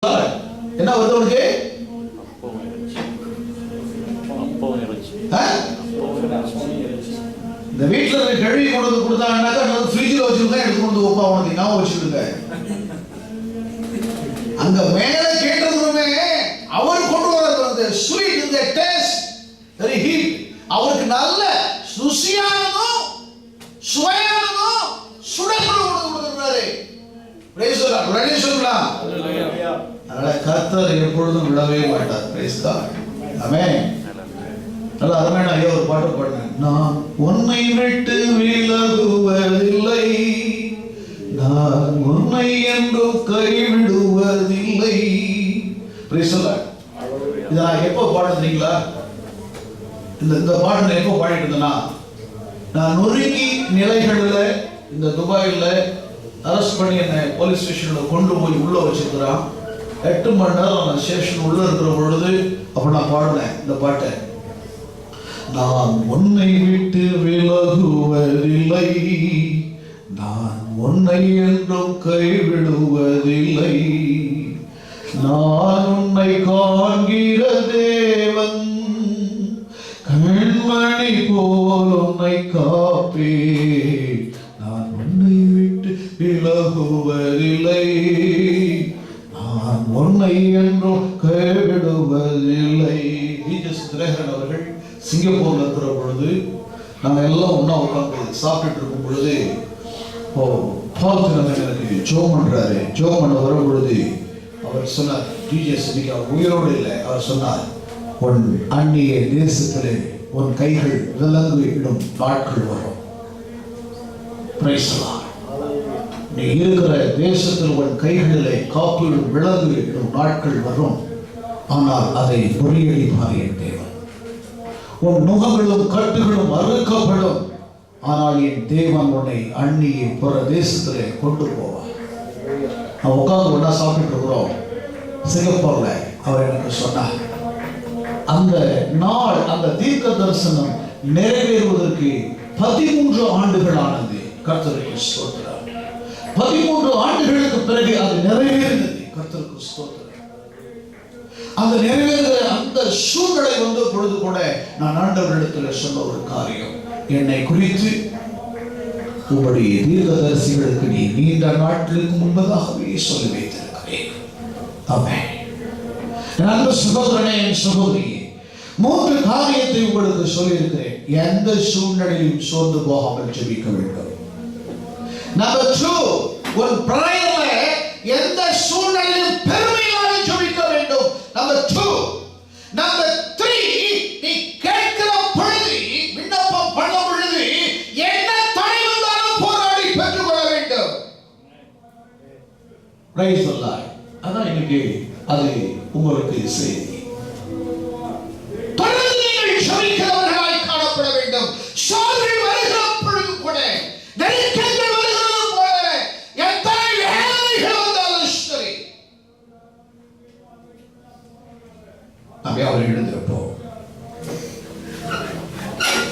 என்ன வருது உனக்கு? இந்த வீட்டுல கழுவி கொண்டு வந்து கொடுத்தாங்கன்னாக்கா ஃப்ரிட்ஜில் வச்சுருந்தா எடுத்து கொண்டு வைப்பா உனக்கு ஞாபகம் வச்சுருங்க. அங்க மேல கேட்டதுமே அவர் கொண்டு வர ஸ்வீட் இந்த டேஸ்ட் வெரி ஹீட் அவருக்கு நல்ல ருசியானதும் சுவையானதும் சுடப்பட கொடுக்கிறாரு. Price the Lord. ரெடி சொல்லலாம். அதனால கர்த்தர் எப்பொழுதும் விடவே மாட்டார். Praise God. ஆமென். நல்ல அருமையான ஐயா ஒரு பாட்டு பாடுங்க. நான் உன்னை விட்டு விலகுவதில்லை, நான் உன்னை என்றும் கைவிடுவதில்லை. Praise the Lord. இத நான் எப்போ பாடுறீங்களா? இந்த பாட்டு எப்போ பாடிட்டு இருந்தேன்னா, நான் நொறுங்கி நிலைகளில் இந்த துபாயில் அரெஸ்ட் பண்ணி என்னை போலீஸ் ஸ்டேஷனில் கொண்டு போய் உள்ளே வச்சிருக்கிறான். 8 மணி நேரம் நான் ஸ்டேஷன் உள்ளே இருக்கிற பொழுது அப்போ நான் பாடினேன் இந்த பாட்டை. நான் உன்னை விட்டு விலகுவதில்லை, நான் உன்னை என்றும் கைவிடுவதில்லை, நான் உன்னை காண்கிற தேவன், கண்மணி போல் உன்னை காப்பே, நான் உன்னை விட்டு விலகுவதில்லை, நான் உன்னை என்றும் கைவிடுவதில்லை. தினகரன் அவர்கள் சிங்கப்பூர்ல இருக்கிற பொழுது நாங்கள் எல்லாம் ஒன்னா உட்காந்து சாப்பிட்டு இருக்கும் பொழுது எனக்கு ஜோம் பண்றாரு. ஜோம் பண்ண வரும் பொழுது அவர் சொன்னார், டிஜிஎஸ் இன்னைக்கு அவர் உயிரோடு இல்லை. அவர் சொன்னார், உன் அந்நிய தேசத்திலே உன் கைகள் விலங்கு இடும் நாட்கள் வரும். நீ இருக்கிற தேசத்தில் உன் கைகளிலே காப்பிடும் விலங்கு இடும் நாட்கள் வரும். ஆனால் அதை முறியடிப்பார் என் தேவன். உன் நுகங்களும் கட்டுகளும் அறுக்கப்படும். ஆனால் என் தேவன் உன்னை அந்நிய புற தேசத்திலே கொண்டு போவார். நான் உட்கார்ந்து ஒன்னா சாப்பிட்டு இருக்கிறோம் சிங்கப்பூர்ல. அவர் எனக்கு சொன்னார், அந்த நாள் அந்த தீர்க்க தரிசனம் நிறைவேறுவதற்கு 13 ஆண்டுகள் ஆனது. கர்த்தருக்கு ஸ்தோத்திரம். 13 ஆண்டுகளுக்கு பிறகு அது நிறைவேறினது. கர்த்தருக்கு ஸ்தோத்திரம். அந்த நிறைவேறுகிற அந்த சூழ்நிலை வந்த பொழுது கூட நான் ஆண்டவரிடத்தில் சொன்ன ஒரு காரியம், என்னை குறித்து உங்களுடைய தீர்க்கதரிசிகளுக்கு நீ நீண்ட நாட்களுக்கு முன்பதாகவே சொல்லி வைத்திருக்கிறேன். ஆமென். அன்பு சகோதரனே, என் சகோதரியே, 3 காரியத்தை உங்களுக்கு சொல்லி இருக்கிறேன். எந்த சூழ்நிலையும் சோர்ந்து போகாமல் ஜெபிக்க வேண்டும். நம்பர் 2, உன் பிரயர்ல எந்த சூழ்நிலையிலும் பெருமையாக ஜெபிக்க வேண்டும். நம்பர் 2. நம்பர் 3, நீ கேட்கிற பொழுது விண்ணப்பம் பண்ண பொழுது என்ன தடை வந்தாலும் போராடி பெற்றுக்கொள்ள வேண்டும். Price the Lord. அதான் இன்னைக்கு அது உங்களுக்கு செய்தி. தொடர்ந்து நீங்கள் ஜெபிக்கிறவர்களாய் காணப்பட வேண்டும். சோதனை வருகிற பொழுது கூட, நெருக்கங்கள் வருகிறது போல, எத்தனை வேதனைகள் வந்தாலும் சரி, நாம் யாரும் எழுந்திருப்போம்.